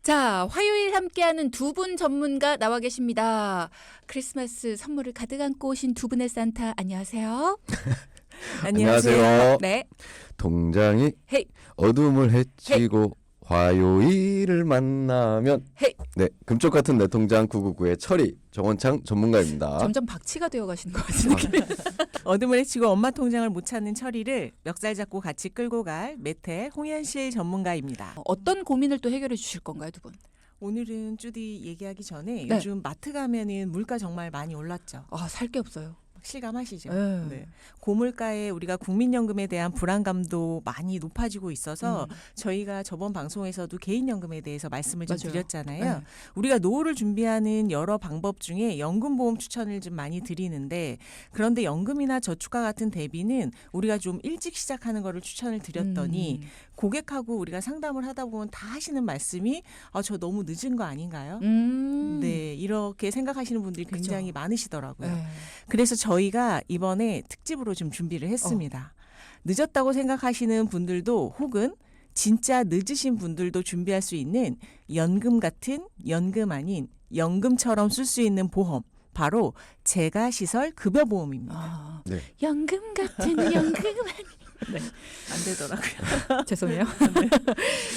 자, 화요일 함께하는 두 분 전문가 나와 계십니다. 크리스마스 선물을 가득 안고 오신 두 분의 산타 안녕하세요. 안녕하세요. 네. 동장이 헤이. 어둠을 헤치고 화요일을 만나면 헤이. 네, 금쪽 같은 내 통장 999의 철이 정원창 전문가입니다. 점점 박치가 되어 가시는 것 같은 느낌. 어둠을 헤치고 엄마 통장을 못 찾는 철이를 멱살 잡고 같이 끌고 갈 매태 홍현실 전문가입니다. 어떤 고민을 또 해결해 주실 건가요, 두 분? 오늘은 쭈디 얘기하기 전에 네. 요즘 마트 가면은 물가 정말 많이 올랐죠. 아, 살 게 없어요. 실감하시죠? 네. 네. 고물가에 우리가 국민연금에 대한 불안감도 많이 높아지고 있어서 저희가 저번 방송에서도 개인연금에 대해서 말씀을 좀 맞아요. 드렸잖아요. 네. 우리가 노후를 준비하는 여러 방법 중에 연금보험 추천을 좀 많이 드리는데 그런데 연금이나 저축과 같은 대비는 우리가 좀 일찍 시작하는 거를 추천을 드렸더니 고객하고 우리가 상담을 하다 보면 다 하시는 말씀이 저 너무 늦은 거 아닌가요? 네, 이렇게 생각하시는 분들이 굉장히 그쵸. 많으시더라고요. 네. 그래서 저희가 이번에 특집으로 좀 준비를 했습니다. 늦었다고 생각하시는 분들도 혹은 진짜 늦으신 분들도 준비할 수 있는 연금 같은 연금 아닌 연금처럼 쓸 수 있는 보험. 바로 재가시설 급여보험입니다. 아, 네. 연금 같은 연금 네, 안 되더라고요. 죄송해요.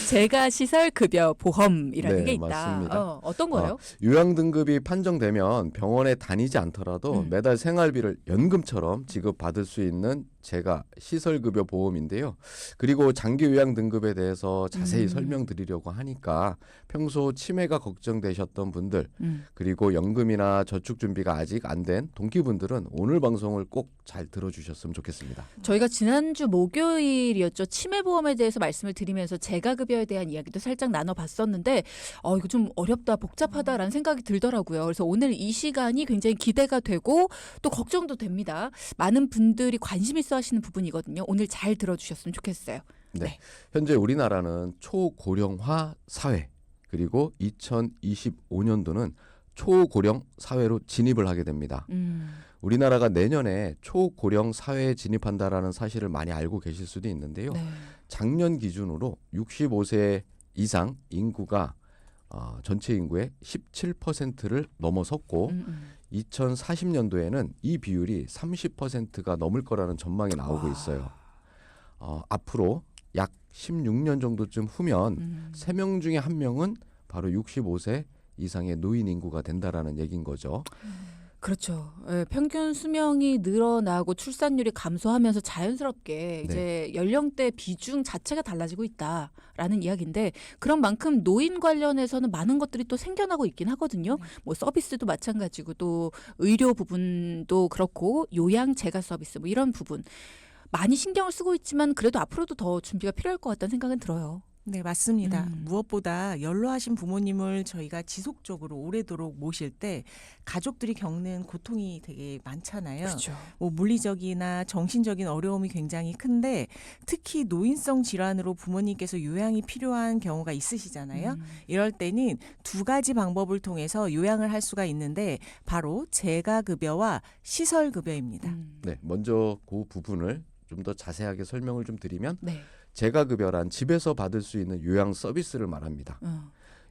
제가 시설 급여 보험이라는 네, 게 있다. 맞습니다. 어떤 거예요? 요양 등급이 판정되면 병원에 다니지 않더라도 매달 생활비를 연금처럼 지급받을 수 있는 재가 시설급여 보험인데요. 그리고 장기 요양 등급에 대해서 자세히 설명드리려고 하니까 평소 치매가 걱정되셨던 분들 그리고 연금이나 저축 준비가 아직 안 된 동기분들은 오늘 방송을 꼭 잘 들어주셨으면 좋겠습니다. 저희가 지난주 목요일이었죠. 치매보험에 대해서 말씀을 드리면서 재가급여에 대한 이야기도 살짝 나눠봤었는데 이거 좀 어렵다, 복잡하다라는 생각이 들더라고요. 그래서 오늘 이 시간이 굉장히 기대가 되고 또 걱정도 됩니다. 많은 분들이 관심 있어 하시는 부분이거든요. 오늘 잘 들어주셨으면 좋겠어요. 네. 현재 우리나라는 초고령화 사회 그리고 2025년도는 초고령 사회로 진입을 하게 됩니다. 우리나라가 내년에 초고령 사회에 진입한다라는 사실을 많이 알고 계실 수도 있는데요. 네. 작년 기준으로 65세 이상 인구가 전체 인구의 17%를 넘어섰고 2040년도에는 이 비율이 30%가 넘을 거라는 전망이 나오고 있어요. 앞으로 약 16년 정도쯤 후면 3명 중에 1명은 바로 65세 이상의 노인 인구가 된다라는 얘기인 거죠. 그렇죠. 예, 평균 수명이 늘어나고 출산율이 감소하면서 자연스럽게 이제 연령대 비중 자체가 달라지고 있다라는 이야기인데 그런 만큼 노인 관련해서는 많은 것들이 또 생겨나고 있긴 하거든요. 뭐 서비스도 마찬가지고 또 의료 부분도 그렇고 요양 재가 서비스 뭐 이런 부분 많이 신경을 쓰고 있지만 그래도 앞으로도 더 준비가 필요할 것 같다는 생각은 들어요. 네, 맞습니다. 무엇보다 연로하신 부모님을 저희가 지속적으로 오래도록 모실 때 가족들이 겪는 고통이 되게 많잖아요. 그렇죠. 뭐 물리적이나 정신적인 어려움이 굉장히 큰데 특히 노인성 질환으로 부모님께서 요양이 필요한 경우가 있으시잖아요. 이럴 때는 두 가지 방법을 통해서 요양을 할 수가 있는데 바로 재가급여와 시설급여입니다. 네, 먼저 그 부분을 좀 더 자세하게 설명을 좀 드리면 네. 재가급여란 집에서 받을 수 있는 요양 서비스를 말합니다.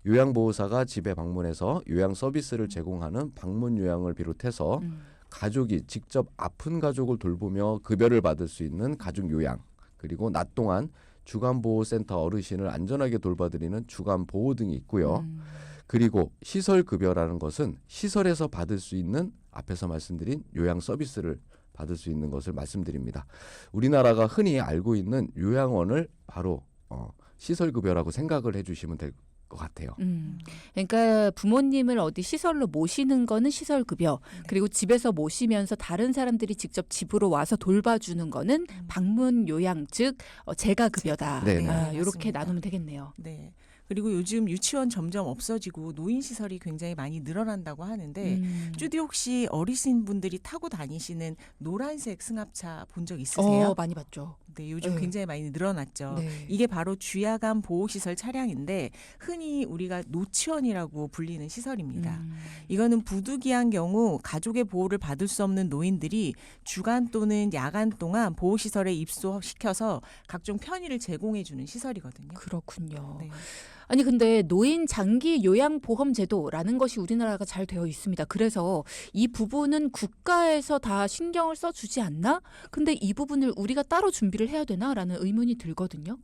요양보호사가 집에 방문해서 요양 서비스를 제공하는 방문 요양을 비롯해서 가족이 직접 아픈 가족을 돌보며 급여를 받을 수 있는 가족 요양 그리고 낮 동안 주간보호센터 어르신을 안전하게 돌봐드리는 주간보호 등이 있고요. 그리고 시설급여라는 것은 시설에서 받을 수 있는 앞에서 말씀드린 요양 서비스를 받을 수 있는 것을 말씀드립니다. 우리나라가 흔히 알고 있는 요양원을 바로 시설급여라고 생각을 해주시면 될 것 같아요. 그러니까 부모님을 어디 시설로 모시는 거는 시설급여 그리고 집에서 모시면서 다른 사람들이 직접 집으로 와서 돌봐주는 거는 방문 요양 즉 재가급여다. 네, 이렇게 맞습니다. 나누면 되겠네요. 네. 그리고 요즘 유치원 점점 없어지고 노인 시설이 굉장히 많이 늘어난다고 하는데 쭈디 혹시 어르신 분들이 타고 다니시는 노란색 승합차 본 적 있으세요? 많이 봤죠. 네, 요즘 네. 굉장히 많이 늘어났죠. 네. 이게 바로 주야간 보호시설 차량인데 흔히 우리가 노치원이라고 불리는 시설입니다. 이거는 부득이한 경우 가족의 보호를 받을 수 없는 노인들이 주간 또는 야간 동안 보호시설에 입소시켜서 각종 편의를 제공해주는 시설이거든요. 그렇군요. 네. 아니 근데 노인 장기 요양 보험 제도라는 것이 우리나라가 잘 되어 있습니다. 그래서 이 부분은 국가에서 다 신경을 써주지 않나? 근데 이 부분을 우리가 따로 준비를 해야 되나라는 의문이 들거든요.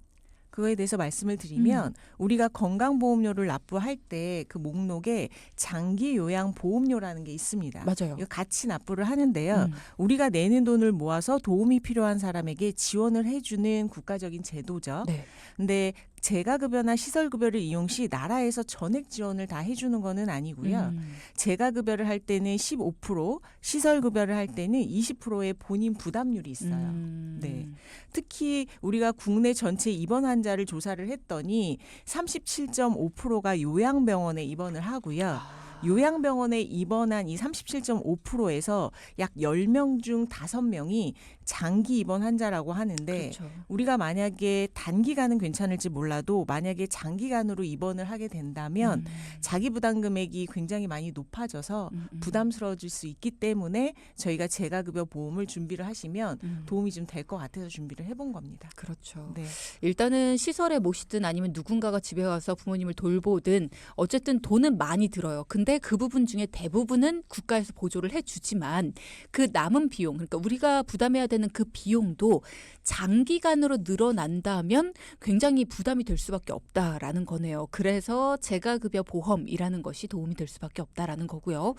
그거에 대해서 말씀을 드리면 우리가 건강보험료를 납부할 때 그 목록에 장기요양보험료라는 게 있습니다. 맞아요. 이거 같이 납부를 하는데요. 우리가 내는 돈을 모아서 도움이 필요한 사람에게 지원을 해주는 국가적인 제도죠. 네. 근데 재가급여나 시설급여를 이용 시 나라에서 전액 지원을 다 해주는 거는 아니고요. 재가급여를 할 때는 15%, 시설급여를 할 때는 20%의 본인 부담률이 있어요. 네. 특히 우리가 국내 전체 입원 환자를 조사를 했더니 37.5%가 요양병원에 입원을 하고요. 요양병원에 입원한 이 37.5%에서 약 10명 중 5명이 장기 입원 환자라고 하는데 그렇죠. 우리가 만약에 단기간은 괜찮을지 몰라도 만약에 장기간으로 입원을 하게 된다면 자기 부담 금액이 굉장히 많이 높아져서 부담스러워질 수 있기 때문에 저희가 재가급여 보험을 준비를 하시면 도움이 좀 될 것 같아서 준비를 해본 겁니다. 그렇죠. 네. 일단은 시설에 모시든 아니면 누군가가 집에 와서 부모님을 돌보든 어쨌든 돈은 많이 들어요. 근데 그 부분 중에 대부분은 국가에서 보조를 해주지만 그 남은 비용, 그러니까 우리가 부담해야 되는 그 비용도 장기간으로 늘어난다면 굉장히 부담이 될 수밖에 없다라는 거네요. 그래서 재가급여 보험이라는 것이 도움이 될 수밖에 없다라는 거고요.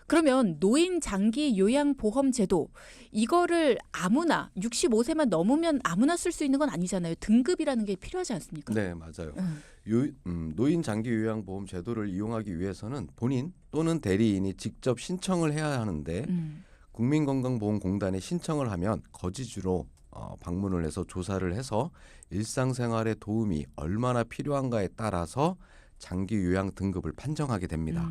그러면 노인 장기 요양 보험 제도 이거를 아무나 65세만 넘으면 아무나 쓸 수 있는 건 아니잖아요. 등급이라는 게 필요하지 않습니까? 네, 맞아요. 노인 장기 요양 보험 제도를 이용하기 위해서는 본인 또는 대리인이 직접 신청을 해야 하는데 국민건강보험공단에 신청을 하면 거지주로 방문을 해서 조사를 해서 일상생활에 도움이 얼마나 필요한가에 따라서 장기 요양 등급을 판정하게 됩니다.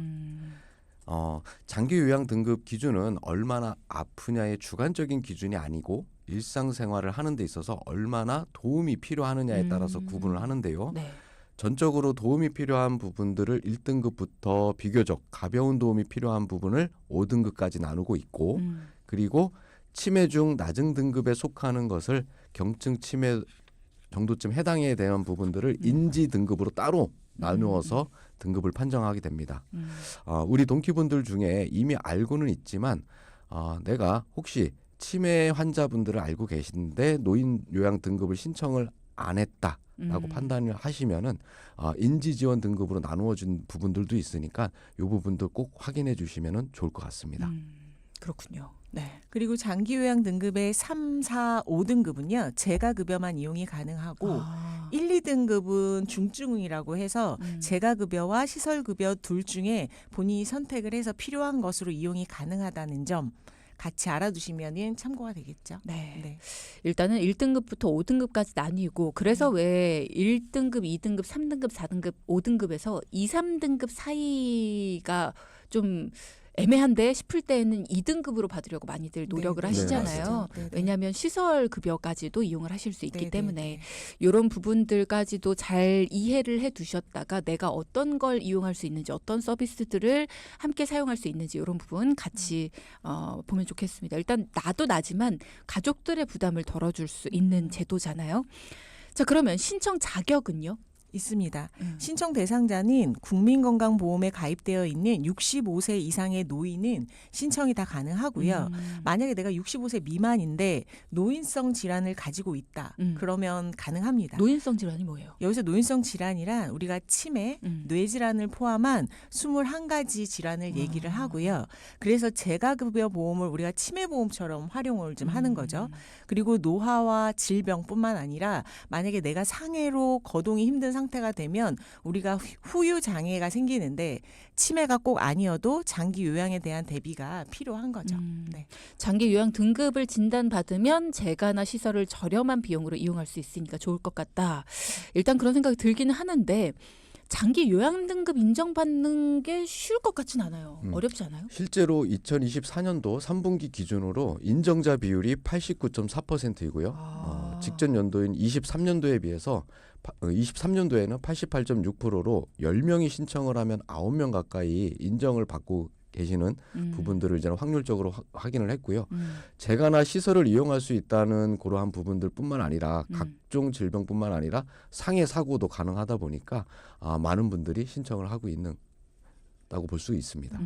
장기 요양 등급 기준은 얼마나 아프냐의 주관적인 기준이 아니고 일상생활을 하는 데 있어서 얼마나 도움이 필요하느냐에 따라서 구분을 하는데요. 네. 전적으로 도움이 필요한 부분들을 1등급부터 비교적 가벼운 도움이 필요한 부분을 5등급까지 나누고 있고 그리고 치매 중 낮은 등급에 속하는 것을 경증 치매 정도쯤 해당에 대한 부분들을 인지 등급으로 따로 나누어서 등급을 판정하게 됩니다. 우리 동키분들 중에 이미 알고는 있지만 내가 혹시 치매 환자분들을 알고 계신데 노인 요양 등급을 신청을 안 했다라고 판단을 하시면은 인지 지원 등급으로 나누어진 부분들도 있으니까 이 부분도 꼭 확인해 주시면은 좋을 것 같습니다. 그렇군요. 네. 그리고 장기요양 등급의 3, 4, 5등급은요. 재가급여만 이용이 가능하고 1, 2등급은 중증이라고 해서 재가급여와 시설급여 둘 중에 본인이 선택을 해서 필요한 것으로 이용이 가능하다는 점 같이 알아두시면 참고가 되겠죠. 네. 네. 일단은 1등급부터 5등급까지 나뉘고 그래서 왜 1등급, 2등급, 3등급, 4등급, 5등급에서 2, 3등급 사이가 좀 애매한데 싶을 때는 2등급으로 받으려고 많이들 노력을 네, 하시잖아요. 네, 네. 왜냐하면 시설 급여까지도 이용을 하실 수 있기 네, 때문에 네, 네. 이런 부분들까지도 잘 이해를 해 두셨다가 내가 어떤 걸 이용할 수 있는지 어떤 서비스들을 함께 사용할 수 있는지 이런 부분 같이 보면 좋겠습니다. 일단 나도 나지만 가족들의 부담을 덜어줄 수 있는 제도잖아요. 자, 그러면 신청 자격은요? 있습니다. 신청 대상자는 국민건강보험에 가입되어 있는 65세 이상의 노인은 신청이 다 가능하고요. 만약에 내가 65세 미만인데 노인성 질환을 가지고 있다. 그러면 가능합니다. 노인성 질환이 뭐예요? 여기서 노인성 질환이란 우리가 치매, 뇌질환을 포함한 21가지 질환을 얘기를 하고요. 그래서 재가급여 보험을 우리가 치매보험처럼 활용을 좀 하는 거죠. 그리고 노화와 질병뿐만 아니라 만약에 내가 상해로 거동이 힘든 상태가 되면 우리가 후유 장애가 생기는데 치매가 꼭 아니어도 장기 요양에 대한 대비가 필요한 거죠. 네. 장기 요양 등급을 진단받으면 재가나 시설을 저렴한 비용으로 이용할 수 있으니까 좋을 것 같다. 일단 그런 생각이 들기는 하는데 장기 요양 등급 인정받는 게 쉬울 것 같진 않아요. 어렵지 않아요? 실제로 2024년도 3분기 기준으로 인정자 비율이 89.4%이고요. 직전 연도인 23년도에 비해서 23년도에는 88.6%로 10명이 신청을 하면 9명 가까이 인정을 받고 계시는 부분들을 이제 확률적으로 확인을 했고요. 재가나 시설을 이용할 수 있다는 그러한 부분들뿐만 아니라 각종 질병뿐만 아니라 상해 사고도 가능하다 보니까 많은 분들이 신청을 하고 있다고 볼 수 있습니다.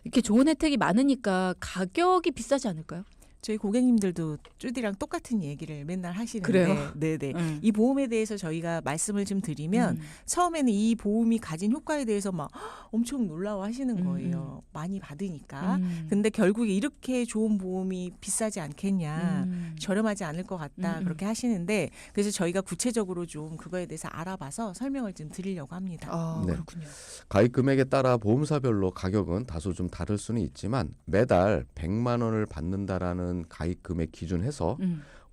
이렇게 좋은 혜택이 많으니까 가격이 비싸지 않을까요? 저희 고객님들도 쭈디랑 똑같은 얘기를 맨날 하시는데, 그래요? 네네. 이 보험에 대해서 저희가 말씀을 좀 드리면 처음에는 이 보험이 가진 효과에 대해서 막 엄청 놀라워하시는 거예요. 많이 받으니까. 근데 결국에 이렇게 좋은 보험이 비싸지 않겠냐, 저렴하지 않을 것 같다 그렇게 하시는데, 그래서 저희가 구체적으로 좀 그거에 대해서 알아봐서 설명을 좀 드리려고 합니다. 네. 그렇군요. 가입 금액에 따라 보험사별로 가격은 다소 좀 다를 수는 있지만 매달 100만 원을 받는다라는 가입 금액 기준해서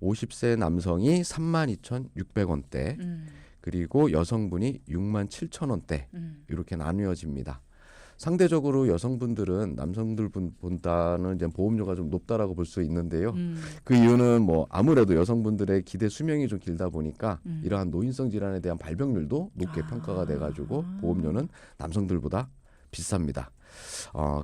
50세 남성이 32,600원대 그리고 여성분이 67,000원대 이렇게 나뉘어집니다. 상대적으로 여성분들은 남성들보다는 이제 보험료가 좀 높다라고 볼 수 있는데요. 그 이유는 뭐 아무래도 여성분들의 기대 수명이 좀 길다 보니까 이러한 노인성 질환에 대한 발병률도 높게 평가가 돼가지고 보험료는 남성들보다 비쌉니다.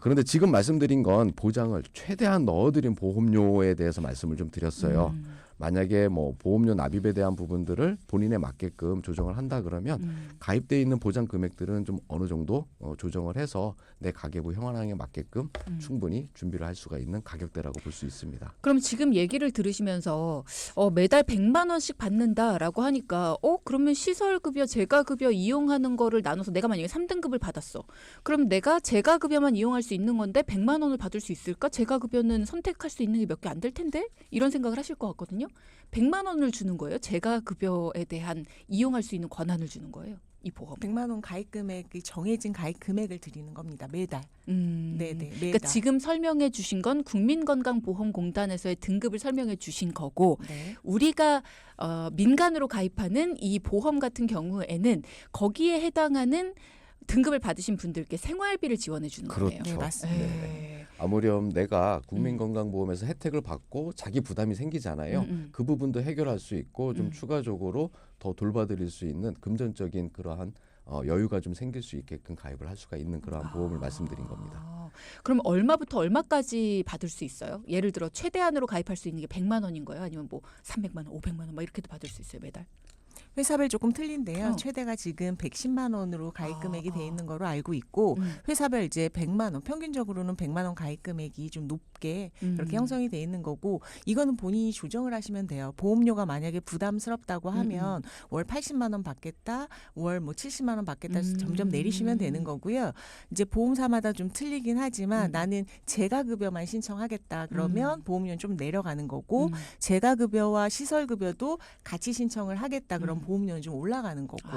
그런데 지금 말씀드린 건 보장을 최대한 넣어드린 보험료에 대해서 말씀을 좀 드렸어요. 만약에 뭐 보험료 납입에 대한 부분들을 본인에 맞게끔 조정을 한다 그러면 가입돼 있는 보장 금액들은 좀 어느 정도 조정을 해서 내 가계부 현황에 맞게끔 충분히 준비를 할 수가 있는 가격대라고 볼 수 있습니다. 그럼 지금 얘기를 들으시면서 매달 100만 원씩 받는다라고 하니까 그러면 시설급여, 재가급여 이용하는 거를 나눠서 내가 만약에 3등급을 받았어. 그럼 내가 재가급여만 이용할 수 있는 건데 100만 원을 받을 수 있을까? 재가급여는 선택할 수 있는 게 몇 개 안 될 텐데? 이런 생각을 하실 것 같거든요. 100만 원을 주는 거예요. 재가급여에 대한 이용할 수 있는 권한을 주는 거예요. 이 보험. 100만 원 가입 금액이 정해진 가입 금액을 드리는 겁니다. 매달. 네네. 매달. 그러니까 지금 설명해 주신 건 국민건강보험공단에서의 등급을 설명해 주신 거고 네. 우리가 민간으로 가입하는 이 보험 같은 경우에는 거기에 해당하는 등급을 받으신 분들께 생활비를 지원해 주는 거예요. 그렇죠. 네, 맞습니다. 네. 아무렴 내가 국민건강보험에서 혜택을 받고 자기 부담이 생기잖아요. 그 부분도 해결할 수 있고 좀 추가적으로 더 돌봐드릴 수 있는 금전적인 그러한 여유가 좀 생길 수 있게끔 가입을 할 수가 있는 그러한 보험을 말씀드린 겁니다. 그럼 얼마부터 얼마까지 받을 수 있어요? 예를 들어 최대한으로 가입할 수 있는 게 100만 원인 거예요? 아니면 뭐 300만 원, 500만 원 막 이렇게도 받을 수 있어요, 매달? 회사별 조금 틀린데요. 최대가 지금 110만 원으로 가입 금액이 돼 있는 거로 알고 있고 회사별 이제 100만 원, 평균적으로는 100만 원 가입 금액이 좀 높게 그렇게 형성이 돼 있는 거고 이거는 본인이 조정을 하시면 돼요. 보험료가 만약에 부담스럽다고 하면 월 80만 원 받겠다, 월 뭐 70만 원 받겠다 해서 점점 내리시면 되는 거고요. 이제 보험사마다 좀 틀리긴 하지만 나는 재가급여만 신청하겠다 그러면 보험료는 좀 내려가는 거고 재가급여와 시설급여도 같이 신청을 하겠다 그럼 보험료는 좀 올라가는 거고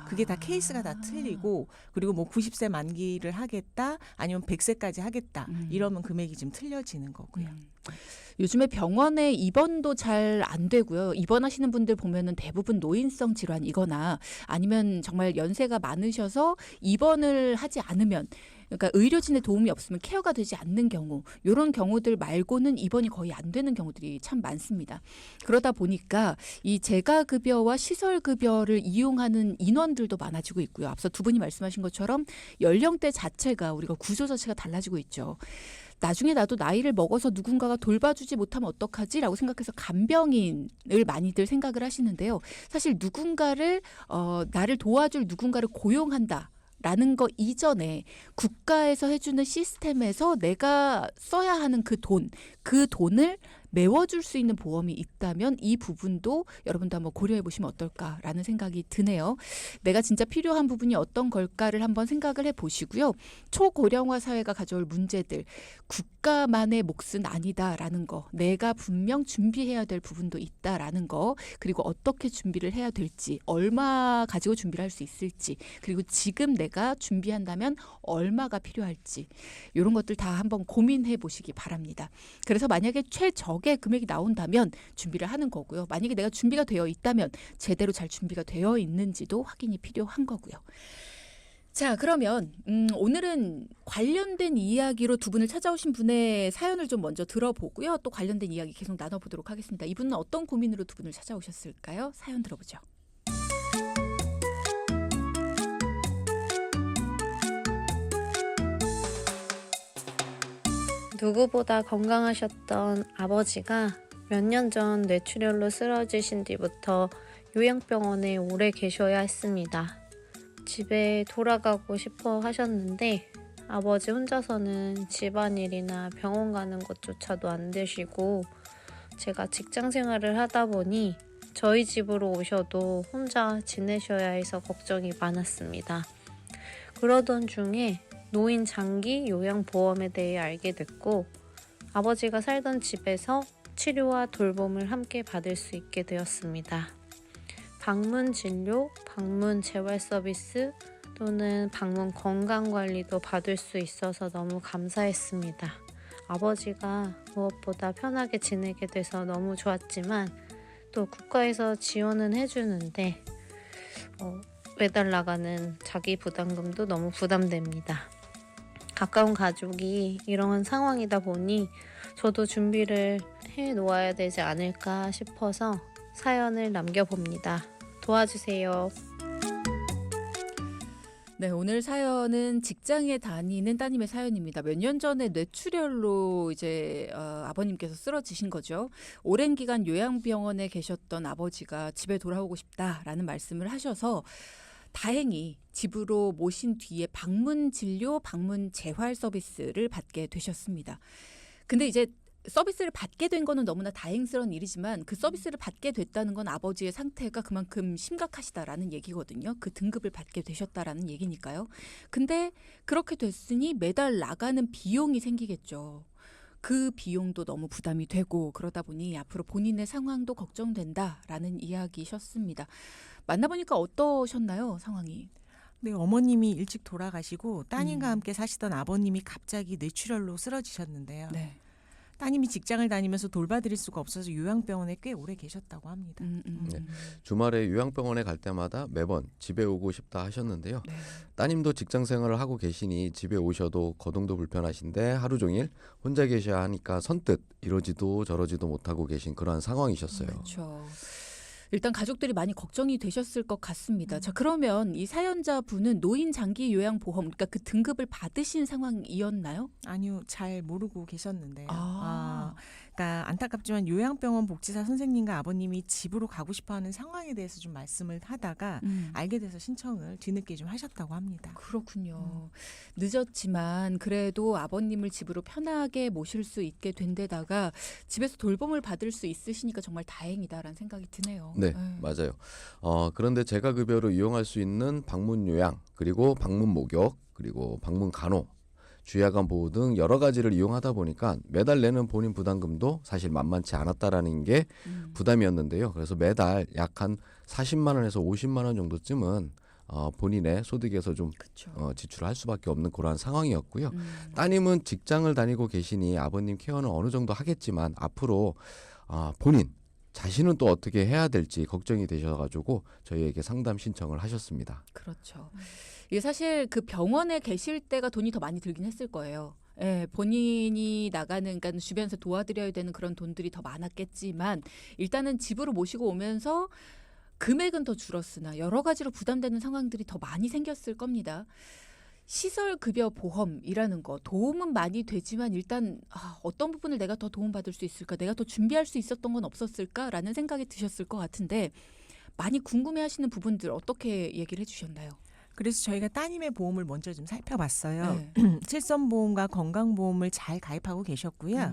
그게 다 케이스가 다 틀리고 그리고 뭐 90세 만기를 하겠다 아니면 100세까지 하겠다 이러면 금액이 좀 틀려지는 거고요. 요즘에 병원에 입원도 잘 안 되고요. 입원하시는 분들 보면은 대부분 노인성 질환이거나 아니면 정말 연세가 많으셔서 입원을 하지 않으면 그러니까 의료진의 도움이 없으면 케어가 되지 않는 경우 이런 경우들 말고는 입원이 거의 안 되는 경우들이 참 많습니다. 그러다 보니까 이 재가급여와 시설급여를 이용하는 인원들도 많아지고 있고요. 앞서 두 분이 말씀하신 것처럼 연령대 자체가 우리가 구조 자체가 달라지고 있죠. 나중에 나도 나이를 먹어서 누군가가 돌봐주지 못하면 어떡하지라고 생각해서 간병인을 많이들 생각을 하시는데요. 사실 누군가를 나를 도와줄 누군가를 고용한다. 라는 거 이전에 국가에서 해주는 시스템에서 내가 써야 하는 그 돈을 메워줄 수 있는 보험이 있다면 이 부분도 여러분도 한번 고려해 보시면 어떨까라는 생각이 드네요. 내가 진짜 필요한 부분이 어떤 걸까를 한번 생각을 해보시고요. 초고령화 사회가 가져올 문제들 국가만의 몫은 아니다라는 거 내가 분명 준비해야 될 부분도 있다라는 거 그리고 어떻게 준비를 해야 될지 얼마 가지고 준비를 할 수 있을지 그리고 지금 내가 준비한다면 얼마가 필요할지 이런 것들 다 한번 고민해 보시기 바랍니다. 그래서 만약에 최적의 금액이 나온다면 준비를 하는 거고요. 만약에 내가 준비가 되어 있다면 제대로 잘 준비가 되어 있는지도 확인이 필요한 거고요. 자, 그러면 오늘은 관련된 이야기로 두 분을 찾아오신 분의 사연을 좀 먼저 들어보고요. 또 관련된 이야기 계속 나눠보도록 하겠습니다. 이분은 어떤 고민으로 두 분을 찾아오셨을까요? 사연 들어보죠. 누구보다 건강하셨던 아버지가 몇 년 전 뇌출혈로 쓰러지신 뒤부터 요양병원에 오래 계셔야 했습니다. 집에 돌아가고 싶어 하셨는데 아버지 혼자서는 집안일이나 병원 가는 것조차도 안 되시고 제가 직장 생활을 하다 보니 저희 집으로 오셔도 혼자 지내셔야 해서 걱정이 많았습니다. 그러던 중에 노인 장기 요양보험에 대해 알게 됐고 아버지가 살던 집에서 치료와 돌봄을 함께 받을 수 있게 되었습니다. 방문 진료, 방문 재활 서비스 또는 방문 건강관리도 받을 수 있어서 너무 감사했습니다. 아버지가 무엇보다 편하게 지내게 돼서 너무 좋았지만 또 국가에서 지원은 해주는데 매달 나가는 자기 부담금도 너무 부담됩니다. 가까운 가족이 이런 상황이다 보니 저도 준비를 해 놓아야 되지 않을까 싶어서 사연을 남겨봅니다. 도와주세요. 네, 오늘 사연은 직장에 다니는 따님의 사연입니다. 몇 년 전에 뇌출혈로 이제 아버님께서 쓰러지신 거죠. 오랜 기간 요양병원에 계셨던 아버지가 집에 돌아오고 싶다라는 말씀을 하셔서 다행히 집으로 모신 뒤에 방문 진료, 방문 재활 서비스를 받게 되셨습니다. 근데 이제 서비스를 받게 된 거는 너무나 다행스러운 일이지만 그 서비스를 받게 됐다는 건 아버지의 상태가 그만큼 심각하시다라는 얘기거든요. 그 등급을 받게 되셨다라는 얘기니까요. 근데 그렇게 됐으니 매달 나가는 비용이 생기겠죠. 그 비용도 너무 부담이 되고 그러다 보니 앞으로 본인의 상황도 걱정된다라는 이야기셨습니다. 만나보니까 어떠셨나요, 상황이? 네, 어머님이 일찍 돌아가시고 따님과 함께 사시던 아버님이 갑자기 뇌출혈로 쓰러지셨는데요. 네. 따님이 직장을 다니면서 돌봐드릴 수가 없어서 요양병원에 꽤 오래 계셨다고 합니다. 네. 주말에 요양병원에 갈 때마다 매번 집에 오고 싶다 하셨는데요. 네. 따님도 직장 생활을 하고 계시니 집에 오셔도 거동도 불편하신데 하루 종일 혼자 계셔야 하니까 선뜻 이러지도 저러지도 못하고 계신 그러한 상황이셨어요. 그렇죠. 일단 가족들이 많이 걱정이 되셨을 것 같습니다. 자, 그러면 이 사연자분은 노인 장기 요양 보험, 그러니까 그 등급을 받으신 상황이었나요? 아니요, 잘 모르고 계셨는데요. 아. 그러니까 안타깝지만 요양병원 복지사 선생님과 아버님이 집으로 가고 싶어하는 상황에 대해서 좀 말씀을 하다가 알게 돼서 신청을 뒤늦게 좀 하셨다고 합니다. 그렇군요. 늦었지만 그래도 아버님을 집으로 편하게 모실 수 있게 된 데다가 집에서 돌봄을 받을 수 있으시니까 정말 다행이다라는 생각이 드네요. 네, 맞아요. 그런데 재가급여로 이용할 수 있는 방문 요양, 그리고 방문 목욕, 그리고 방문 간호, 주야간 보호 등 여러 가지를 이용하다 보니까 매달 내는 본인 부담금도 사실 만만치 않았다라는 게 부담이었는데요. 그래서 매달 약 한 40만 원에서 50만 원 정도쯤은 본인의 소득에서 좀 지출할 수밖에 없는 그러한 상황이었고요. 따님은 직장을 다니고 계시니 아버님 케어는 어느 정도 하겠지만 앞으로 본인 자신은 또 어떻게 해야 될지 걱정이 되셔가지고 저희에게 상담 신청을 하셨습니다. 그렇죠. 이게 사실 그 병원에 계실 때가 돈이 더 많이 들긴 했을 거예요. 예, 본인이 나가는, 그러니까 주변에서 도와드려야 되는 그런 돈들이 더 많았겠지만 일단은 집으로 모시고 오면서 금액은 더 줄었으나 여러 가지로 부담되는 상황들이 더 많이 생겼을 겁니다. 시설급여 보험이라는 거 도움은 많이 되지만 일단 어떤 부분을 내가 더 도움받을 수 있을까, 내가 더 준비할 수 있었던 건 없었을까라는 생각이 드셨을 것 같은데 많이 궁금해하시는 부분들 어떻게 얘기를 해주셨나요? 그래서 저희가 따님의 보험을 먼저 좀 살펴봤어요. 네. 칠성보험과 건강보험을 잘 가입하고 계셨고요.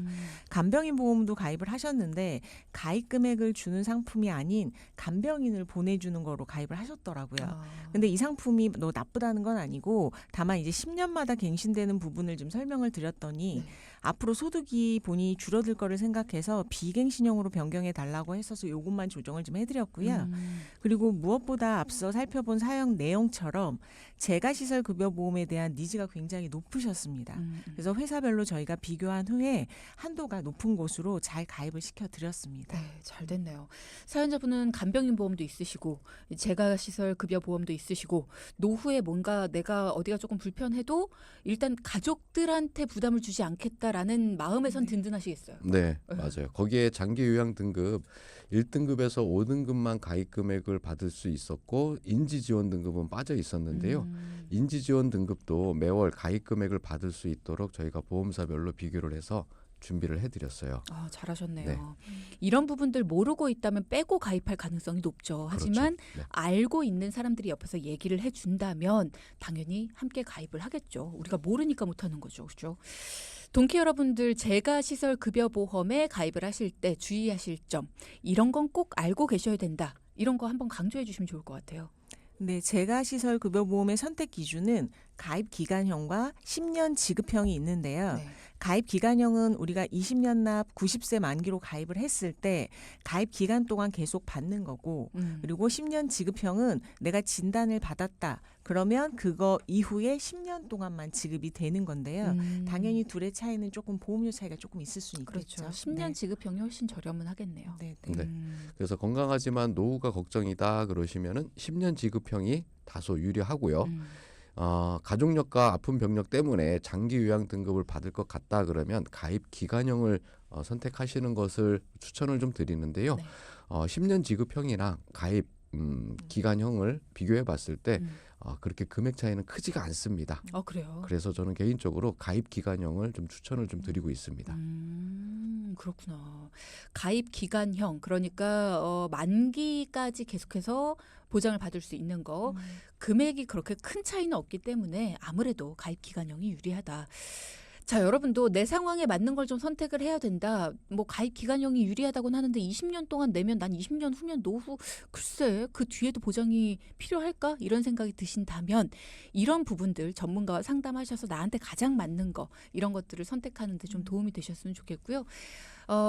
간병인 보험도 가입을 하셨는데 가입 금액을 주는 상품이 아닌 간병인을 보내주는 거로 가입을 하셨더라고요. 근데 이 상품이 나쁘다는 건 아니고 다만 이제 10년마다 갱신되는 부분을 좀 설명을 드렸더니 앞으로 소득이 본인이 줄어들 거를 생각해서 비갱신형으로 변경해 달라고 했어서 요것만 조정을 좀 해드렸고요. 그리고 무엇보다 앞서 살펴본 사용 내용처럼 재가시설급여보험에 대한 니즈가 굉장히 높으셨습니다. 그래서 회사별로 저희가 비교한 후에 한도가 높은 곳으로 잘 가입을 시켜드렸습니다. 네, 잘 됐네요. 사연자분은 간병인 보험도 있으시고 재가시설급여 보험도 있으시고 노후에 뭔가 내가 어디가 조금 불편해도 일단 가족들한테 부담을 주지 않겠다 있다라는 마음에선 든든하시겠어요. 네, 맞아요. 거기에 장기 요양 등급 1등급에서 5등급만 가입 금액을 받을 수 있었고 인지 지원 등급은 빠져 있었는데요. 인지 지원 등급도 매월 가입 금액을 받을 수 있도록 저희가 보험사별로 비교를 해서 준비를 해드렸어요. 잘하셨네요. 네. 이런 부분들 모르고 있다면 빼고 가입할 가능성이 높죠. 하지만 그렇죠. 네. 알고 있는 사람들이 옆에서 얘기를 해준다면 당연히 함께 가입을 하겠죠. 우리가 모르니까 못하는 거죠. 그렇죠? 동키 여러분들 재가 시설 급여 보험에 가입을 하실 때 주의하실 점 이런 건 꼭 알고 계셔야 된다. 이런 거 한번 강조해 주시면 좋을 것 같아요. 네, 재가시설 급여보험의 선택 기준은 가입 기간형과 10년 지급형이 있는데요. 네. 가입 기간형은 우리가 20년 납 90세 만기로 가입을 했을 때 가입 기간 동안 계속 받는 거고 그리고 10년 지급형은 내가 진단을 받았다. 그러면 그거 이후에 10년 동안만 지급이 되는 건데요. 당연히 둘의 차이는 조금 보험료 차이가 조금 있을 수는 있겠죠. 그렇죠. 10년 네. 지급형이 훨씬 저렴은 하겠네요. 네, 네. 네. 그래서 건강하지만 노후가 걱정이다 그러시면은 10년 지급형이 다소 유리하고요. 가족력과 아픈 병력 때문에 장기 요양 등급을 받을 것 같다 그러면 가입 기간형을 선택하시는 것을 추천을 좀 드리는데요. 네. 10년 지급형이랑 가입 기간형을 비교해 봤을 때 그렇게 금액 차이는 크지가 않습니다. 그래요? 그래서 저는 개인적으로 가입 기간형을 좀 추천을 좀 드리고 있습니다. 그렇구나. 가입 기간형 그러니까 만기까지 계속해서 보장을 받을 수 있는 거 금액이 그렇게 큰 차이는 없기 때문에 아무래도 가입 기간형이 유리하다. 자, 여러분도 내 상황에 맞는 걸 좀 선택을 해야 된다. 뭐 가입 기간형이 유리하다고는 하는데 20년 동안 내면 난 20년 후면 노후 글쎄 그 뒤에도 보장이 필요할까? 이런 생각이 드신다면 이런 부분들 전문가와 상담하셔서 나한테 가장 맞는 거 이런 것들을 선택하는 데 좀 도움이 되셨으면 좋겠고요.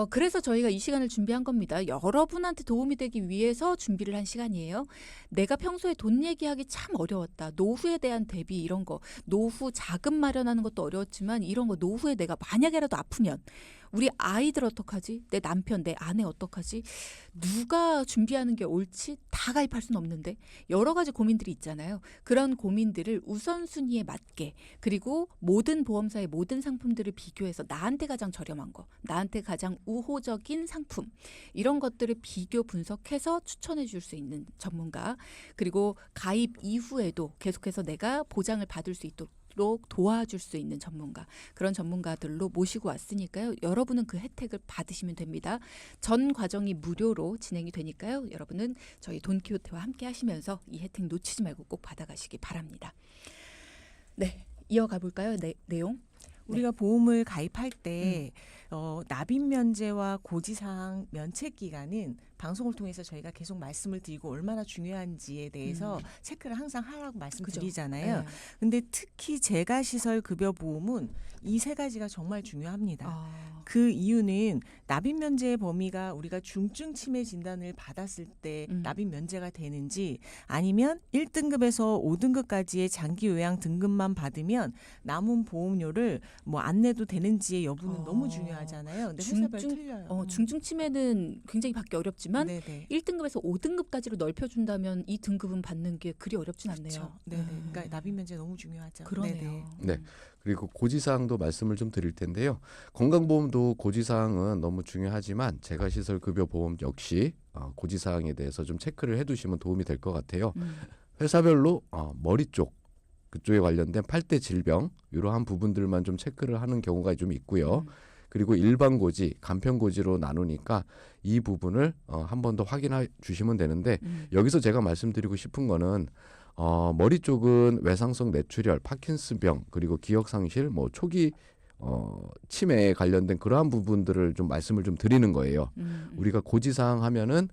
그래서 저희가 이 시간을 준비한 겁니다. 여러분한테 도움이 되기 위해서 준비를 한 시간이에요. 내가 평소에 돈 얘기하기 참 어려웠다. 노후에 대한 대비 이런 거. 노후 자금 마련하는 것도 어려웠지만 이런 거 노후에 내가 만약에라도 아프면 우리 아이들 어떡하지? 내 남편, 내 아내 어떡하지? 누가 준비하는 게 옳지? 다 가입할 수는 없는데 여러 가지 고민들이 있잖아요. 그런 고민들을 우선순위에 맞게 그리고 모든 보험사의 모든 상품들을 비교해서 나한테 가장 저렴한 거, 나한테 가장 우호적인 상품 이런 것들을 비교 분석해서 추천해 줄 수 있는 전문가 그리고 가입 이후에도 계속해서 내가 보장을 받을 수 있도록 도와줄 수 있는 전문가 그런 전문가들로 모시고 왔으니까요. 여러분은 그 혜택을 받으시면 됩니다. 전 과정이 무료로 진행이 되니까요. 여러분은 저희 돈키호테와 함께 하시면서 이 혜택 놓치지 말고 꼭 받아가시기 바랍니다. 네, 이어가 볼까요? 내용? 우리가 보험을 가입할 때 납입 면제와 고지사항 면책 기간은 방송을 통해서 저희가 계속 말씀을 드리고 얼마나 중요한지에 대해서 체크를 항상 하라고 말씀드리잖아요. 네. 근데 특히 재가시설 급여 보험은 이 세 가지가 정말 중요합니다. 그 이유는 납입 면제의 범위가 우리가 중증 치매 진단을 받았을 때 납입 면제가 되는지 아니면 1등급에서 5등급까지의 장기 요양 등급만 받으면 남은 보험료를 뭐 안 내도 되는지의 여부는 너무 중요하잖아요. 근데 회사별 틀려요. 중증 치매는 굉장히 받기 어렵지만 네네. 1등급에서 5등급까지로 넓혀준다면 이 등급은 받는 게 그리 어렵진 않네요. 그렇죠. 네네. 그러니까 납입 면제 너무 중요하죠. 그러네요. 네. 그리고 고지사항도 말씀을 좀 드릴 텐데요. 건강보험도 고지사항은 너무 중요하지만 재가시설급여보험 역시 고지사항에 대해서 좀 체크를 해두시면 도움이 될 것 같아요. 회사별로 머리 쪽 그쪽에 관련된 8대 질병 이러한 부분들만 좀 체크를 하는 경우가 좀 있고요. 그리고 일반 고지, 간편 고지로 나누니까 이 부분을 한 번 더 확인해 주시면 되는데 여기서 제가 말씀드리고 싶은 거는 머리 쪽은 외상성 뇌출혈, 파킨슨병, 그리고 기억상실, 뭐 초기 치매에 관련된 그러한 부분들을 좀 말씀을 좀 드리는 거예요. 우리가 고지사항 하면은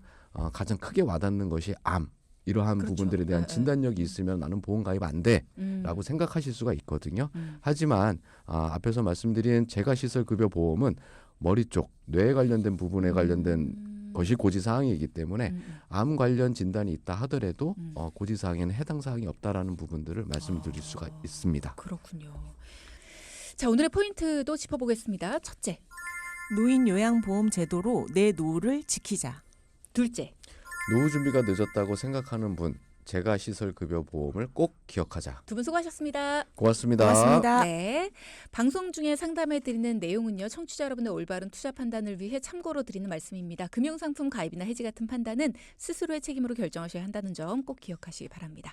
가장 크게 와닿는 것이 암. 이러한 그렇죠. 부분들에 대한 진단력이 있으면 나는 보험 가입 안 돼라고 생각하실 수가 있거든요. 하지만 앞에서 말씀드린 재가시설급여보험은 머리 쪽, 뇌에 관련된 부분에 관련된 것이 고지사항이기 때문에 암 관련 진단이 있다 하더라도 고지사항에는 해당 사항이 없다라는 부분들을 말씀드릴 수가 있습니다. 그렇군요. 자, 오늘의 포인트도 짚어보겠습니다. 첫째, 노인 요양보험 제도로 내 노후를 지키자. 둘째, 노후 준비가 늦었다고 생각하는 분 재가시설급여보험을 꼭 기억하자. 두 분 수고하셨습니다. 고맙습니다. 고맙습니다. 네. 방송 중에 상담해드리는 내용은요. 청취자 여러분의 올바른 투자 판단을 위해 참고로 드리는 말씀입니다. 금융상품 가입이나 해지 같은 판단은 스스로의 책임으로 결정하셔야 한다는 점 꼭 기억하시기 바랍니다.